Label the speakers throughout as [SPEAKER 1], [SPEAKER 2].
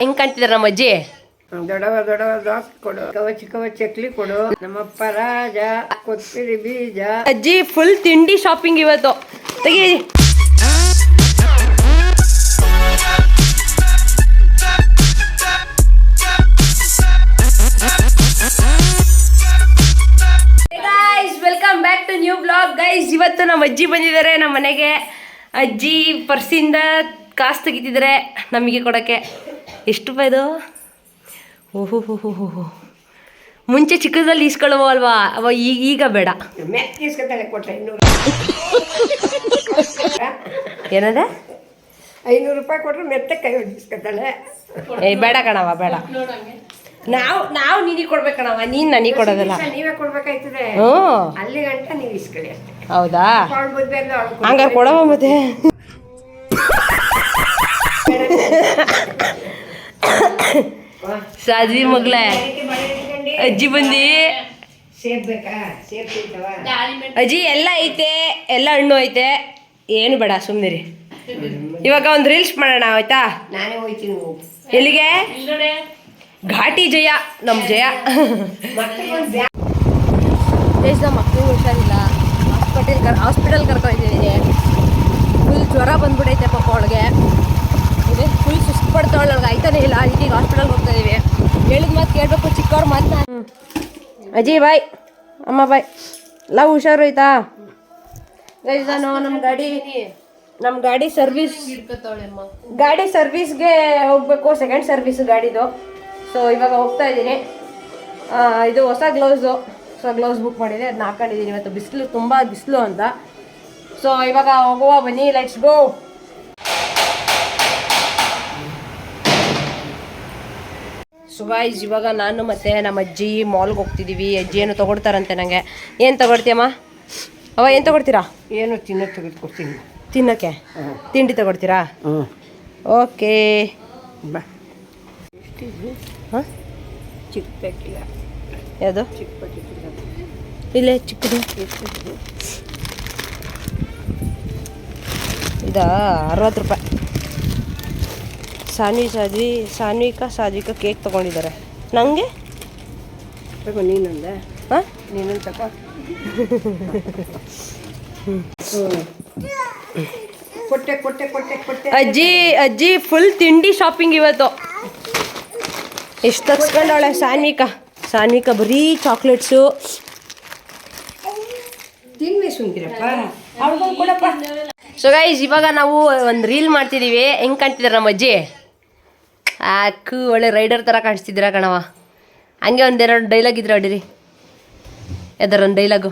[SPEAKER 1] ಹೆಂಗ್ ಕಾಣ್ತಿದಾರ ನಮ್ಮ ಅಜ್ಜಿ?
[SPEAKER 2] ದೊಡವ ದೊಡವ ದೋಸೆ ಕೊಡು, ಚಿಕ್ಕವ ಚಕ್ಲಿ ಕೊಡು, ನಮ್ಮಪ್ಪ ರಾಜ, ಕೊತ್ತಂಬರಿ ಬೀಜ.
[SPEAKER 1] ಅಜ್ಜಿ ಫುಲ್ ತಿಂಡಿ ಶಾಪಿಂಗ್ ಇವತ್ತು. ತೆಗಿ. Welcome back to new blog guys. ಇವತ್ತು ನಮ್ಮ ಅಜ್ಜಿ ಬಂದಿದ್ದಾರೆ ನಮ್ಮ ಮನೆಗೆ. ಅಜ್ಜಿ ಪರ್ಸಿಂದ ಕಾಸು ತೆಗಿತಿದ್ದಾರೆ ನಮಗೆ ಕೊಡೋಕ್ಕೆ. ಎಷ್ಟು ರೂಪಾಯಿ ಇದು? ಓಹೋ ಹೋ ಹೋ ಹೋ. ಮುಂಚೆ ಚಿಕ್ಕದಲ್ಲಿ ಈಸ್ಕೊಳ್ಳುವ ಅಲ್ವಾ, ಅವ ಈಗ ಬೇಡ. ಏನದ?
[SPEAKER 2] 500 ರೂಪಾಯಿ ಕೊಟ್ರೆ ಮೆತ್ತ ಕೈ ಹೊಡಿಸ್ಕೊತಾಳೆ.
[SPEAKER 1] ಬೇಡ ಕಣವ, ಬೇಡ. ನಾವು ನಿನಗೆ ಕೊಡ್ಬೇಕಣವ, ನೀನು ನನಗೆ ಕೊಡೋದಲ್ಲ.
[SPEAKER 2] ನೀವೇ ಕೊಡ್ಬೇಕಾಯ್ತದೆ. ಅಲ್ಲಿ ಗಂಟ ನೀವು ಇಸ್ಕೊಳ್ಳಿ ಅಷ್ಟೇ.
[SPEAKER 1] ಹೌದಾ? ಹಂಗಾರೆ ಕೊಡವ ಮತ್ತೆ. ಸಾಧ್ವಿ ಮಗ್ಳೆ, ಅಜ್ಜಿ ಬಂದಿ. ಅಜ್ಜಿ ಎಲ್ಲ ಐತೆ, ಎಲ್ಲ ಹಣ್ಣು ಐತೆ, ಏನು ಬೇಡ ಸುಮ್ಮನಿರಿ. ಇವಾಗ ಒಂದು ರೀಲ್ಸ್ ಮಾಡೋಣ ಆಯ್ತಾ?
[SPEAKER 2] ನಾನೇ ಹೋಯ್ತೀನಿ.
[SPEAKER 1] ಎಲ್ಲಿಗೆ? ಘಾಟಿ ಜಯ, ನಮ್ಮ ಜಯ. ನಮ್ಮ ಮಕ್ಕಳಿಗೆ ಹುಷಾರಿಲ್ಲ, ಹಾಸ್ಪಿಟಲ್ ಕರ್ಕೊಂಡಿದ್ದೀನಿ. ಫುಲ್ ಜ್ವರ ಬಂದ್ಬಿಟ್ಟೈತೆ ಪಾಪ ಅವಳಿಗೆ. ಇದೆ ಫುಲ್ ಸುಸ್ತು ಪಡ್ತಾವಳ, ಅವಳಿಗೆ ಆಯ್ತಾನೆ ಇಲ್ಲ. ಈಗ ಹಾಸ್ಪಿಟಲ್ಗೆ ಹೋಗ್ತಾ ಇದೀವಿ. ಹೇಳಿದ ಮಾತು ಕೇಳಬೇಕು, ಚಿಕ್ಕವ್ರ ಮಾತನ್ನ. ಅಜ್ಜಿ ಬಾಯ್, ಅಮ್ಮ ಬಾಯ್. ಎಲ್ಲ ಹುಷಾರು ಆಯ್ತಾ? ನಾನು ನಮ್ಮ ಗಾಡಿ ಸರ್ವಿಸ್ಗೆ ಹೋಗ್ಬೇಕು. ಸೆಕೆಂಡ್ ಸರ್ವಿಸ್ ಗಾಡಿದು. ಸೊ ಇವಾಗ ಹೋಗ್ತಾ ಇದ್ದೀನಿ. ಇದು ಹೊಸ ಗ್ಲೌಸು, ಗ್ಲೌಸ್ ಬುಕ್ ಮಾಡಿದೆ, ಅದನ್ನ ಹಾಕೊಂಡಿದ್ದೀನಿ. ಇವತ್ತು ಬಿಸಿಲು, ತುಂಬ ಬಿಸಿಲು ಅಂತ. ಸೊ ಇವಾಗ ಹೋಗುವ, ಬನ್ನಿ, ಲೆಟ್ಸ್ ಗೋ. ಸೊ ಗೈಸ್, ಇವಾಗ ನಾನು ಮತ್ತು ನಮ್ಮ ಅಜ್ಜಿ ಮಾಲ್ಗೆ ಹೋಗ್ತಿದ್ದೀವಿ. ಅಜ್ಜಿ ಏನು ತೊಗೊಡ್ತಾರಂತೆ ನನಗೆ. ಏನು ತೊಗೊಡ್ತೀಯಮ್ಮ? ಅವ ಏನು ತೊಗೊಡ್ತೀರಾ?
[SPEAKER 2] ಏನು ತಿನ್ನೋದು ತೆಗೆದುಕೊಡ್ತೀನಿ.
[SPEAKER 1] ತಿನ್ನೋಕ್ಕೆ ತಿಂಡಿ ತೊಗೊಡ್ತೀರಾ? ಓಕೆ
[SPEAKER 2] ಬಾ.
[SPEAKER 1] ಹಾಂ,
[SPEAKER 2] ಚಿಕ್ಕ ಪ್ಯಾಕಿಲ್ಲ.
[SPEAKER 1] ಯಾವುದು?
[SPEAKER 2] ಚಿಕ್ಕ ಪ್ಯಾಕೆಟ್
[SPEAKER 1] ಇಲ್ಲೇ ಚಿಕ್ಕದು. ಇದಾ 60 ರೂಪಾಯಿ. ಸಾನ್ವಿಕಾ ಕೇಕ್ ತೊಗೊಂಡಿದ್ದಾರೆ. ನನಗೆ
[SPEAKER 2] ತಗೋ, ನೀನೊಂದ.
[SPEAKER 1] ಹಾಂ,
[SPEAKER 2] ನೀನೊಂದು ತಗೋ. ಕೊಟ್ಟೆ.
[SPEAKER 1] ಅಜ್ಜಿ ಫುಲ್ ತಿಂಡಿ ಶಾಪಿಂಗ್ ಇವತ್ತು. ಎಷ್ಟು ತಗ್ಸ್ಕೊಂಡವಳೆ ಸಾನ್ವಿಕಾ ಬರೀ ಚಾಕ್ಲೇಟ್ಸು. ಸೊ ಗೈಸ್, ಇವಾಗ ನಾವು ಒಂದು ರೀಲ್ ಮಾಡ್ತಿದ್ದೀವಿ. ಹೆಂಗೆ ಕಾಣ್ತಿದ್ದಾರೆ ನಮ್ಮ ಅಜ್ಜಿ? ಒಳ್ಳೆ ರೈಡರ್ ಥರ ಕಾಣಿಸ್ತಿದ್ದೀರಾ ಕಣವ. ಹಂಗೆ ಒಂದೆರಡು ಡೈಲಾಗ್ ಇದ್ರೆ ಹೊಡಿರಿ. ಯಾವ್ದಾರ ಒಂದು ಡೈಲಾಗು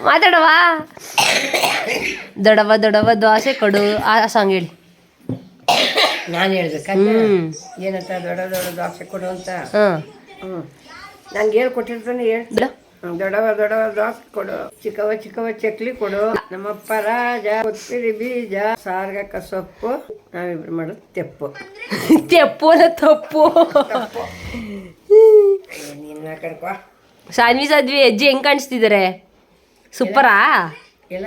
[SPEAKER 1] ಮಾತಾಡವಾ? ದೊಡವ ದೋಸೆ ಕೊಡು, ಆ ಸಾಂಗ್ ಹೇಳಿ.
[SPEAKER 2] ನಾನು ಹೇಳ್ಬೇಕಾ? ಏನಂತ? ದೊಡ್ಡ ದೋಸೆ ಕೊಡು ಅಂತ. ನಂಗೆ ಹೇಳ್ಕೊಟ್ಟಿರ್ತಾನೆ. ಹೇಳಿ. ದೊಡವ ದೋಸೆ ಕೊಡು, ಚಿಕ್ಕವ ಚಕ್ಲಿ ಕೊಡು, ನಮ್ಮಪ್ಪ ರಾಜ, ಕೊತ್ತಂಬರಿ ಬೀಜ, ಸಾರ್ಗಕ್ಕ ಸೊಪ್ಪು, ನಾವಿಬ್ರು ಮಾಡೋದು ತೆಪ್ಪು.
[SPEAKER 1] ಅಲ್ಲ ತಪ್ಪು.
[SPEAKER 2] ನಿನ್ನ ಕಡ್ಕೊ.
[SPEAKER 1] ಸಾಧ್ವಿ ಅಜ್ಜಿ ಹೆಂಗೆ ಕಾಣಿಸ್ತಿದ್ದಾರೆ? ಸೂಪರಾ?
[SPEAKER 2] ಎಲ್ಲ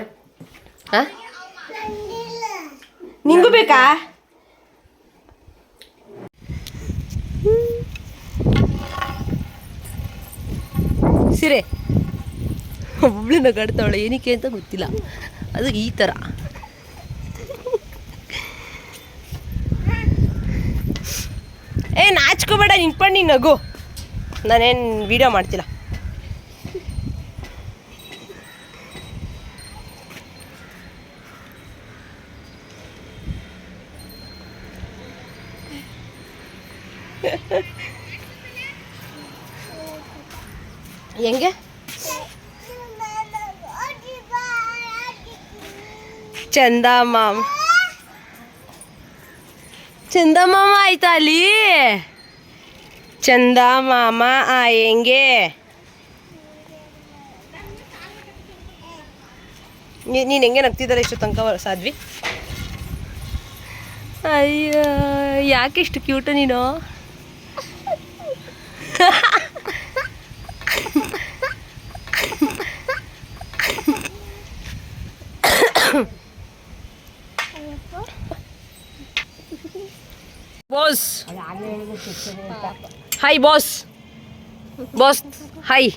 [SPEAKER 1] ಹಾಂ, ನಿಂಗೂ ಬೇಕಾ? ಸಿರೆ ಒಬ್ಳು ನಗಾಡ್ತಾವಳೆ, ಏನಕ್ಕೆ ಅಂತ ಗೊತ್ತಿಲ್ಲ. ಅದು ಈ ಥರ. ನಾಚ್ಕೋಬೇಡ, ನಿಂತ್ಕೊಂಡು ನೀನು ನಗು. ನಾನೇನು ವಿಡಿಯೋ ಮಾಡ್ತಿಲ್ಲ. ಹೆಂಗೆ? ಚಂದ ಮಾಮ ಆಯ್ತಾ ಅಲ್ಲಿ? ಚಂದ ಮಾಮ ಆಯಂಗೆ. ನೀನು ಹೆಂಗೆ ನಗ್ತಿದ್ದಾರೆ ಇಷ್ಟು ತನಕ ಸಾಧ್ವಿ? ಅಯ್ಯೋ, ಯಾಕೆ ಇಷ್ಟು ಕ್ಯೂಟ ನೀನು? Boss hi boss boss hi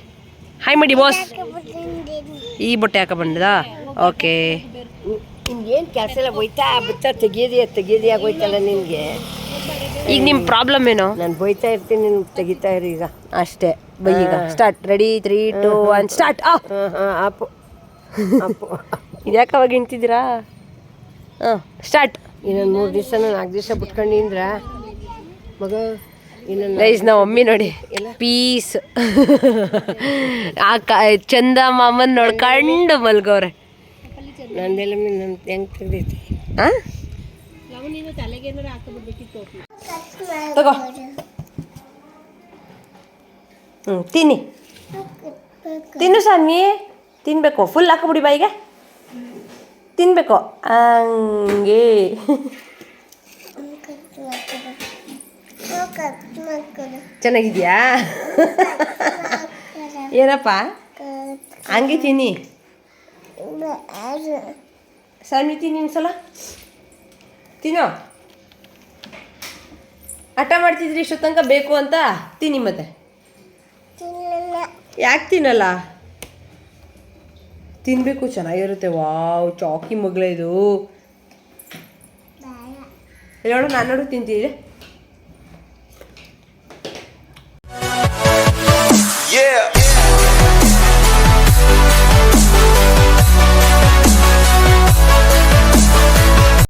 [SPEAKER 1] hi ಮಾಡಿ ಬಾಸ್. ಈ ಬಟ್ಟೆ ಹಾಕ ಬಂದದಾ? ಓಕೆ.
[SPEAKER 2] ನಿನ್ಗೇನು ಕೆಲಸ ಎಲ್ಲ ಬೈತಾ ಬಿತ್ತಾ ತೆಗಿಯೋದೇ ಆಗೋಯ್ತಲ್ಲ ನಿನಗೆ.
[SPEAKER 1] ಈಗ ನಿಮ್ಮ ಪ್ರಾಬ್ಲಮ್ ಏನು?
[SPEAKER 2] ನಾನು ಬೈತಾ ಇರ್ತೀನಿ, ನೀನು ತೆಗಿತಾ ಇರು ಈಗ
[SPEAKER 1] ಅಷ್ಟೇ. ಬೈ ಈಗ ಸ್ಟಾರ್ಟ್. Ready 3 2 1 start.
[SPEAKER 2] ಹಾಂ ಅಪ್ಪು ಅಪ್ಪು
[SPEAKER 1] ಇದ್ಯಾಕೆ ಅವಾಗ ನಿಂತಿದ್ದೀರಾ? ಹಾಂ ಸ್ಟಾರ್ಟ್.
[SPEAKER 2] ಇನ್ನೊಂದು 3 ದಿವಸ 4 ದಿವಸ ಬಿಟ್ಕೊಂಡಿಂದ್ರ ಮಗ ಇನ್ನೊಂದು
[SPEAKER 1] ಗೈಸ್ ನಾವು ಮಮ್ಮಿ ನೋಡಿ ಪೀಸ್ ಚಂದ ಮಾಮನ್ ನೋಡ್ಕೊಂಡು ಮಲ್ಗವ್ರೆ.
[SPEAKER 2] ನಂದೆಲ್ಲ ಹೆಂಗೆ ತೆಗ್ದೈತಿ.
[SPEAKER 1] ಹಾಂ ತಗೋ. ತಿನ್ನಿ ತಿನ್ನು ಸನ್ನಿ. ತಿನ್ಬೇಕು. ಫುಲ್ ಹಾಕಬಿಡಿ ಬಾಯಿಗೆ. ತಿನ್ಬೇಕು ಹಂಗೆ. ಚೆನ್ನಾಗಿದ್ಯಾ? ಏನಪ್ಪ ಹಂಗೆ ತಿನ್ನಿ. ಸನ್ನಿ ತಿನ್ನಿ ಒಂದ್ಸಲ. ತಿನ್ನೋ. ಹಠ ಮಾಡ್ತಿದ್ರಿ ಇಷ್ಟೊತ್ತು ತನಕ ಬೇಕು ಅಂತ. ತಿನ್ನಿ ಮತ್ತೆ. ಯಾಕೆ ತಿನ್ನಲ್ಲ? ತಿನ್ನಬೇಕು, ಚೆನ್ನಾಗಿರುತ್ತೆ. ವಾವ್ ಚಾಕಿ ಮಗಳ ಇದು. ಹೇಳೋಣ ನಾನು ನೋಡು ತಿಂತಿದ್ದೆ.
[SPEAKER 3] Yeah.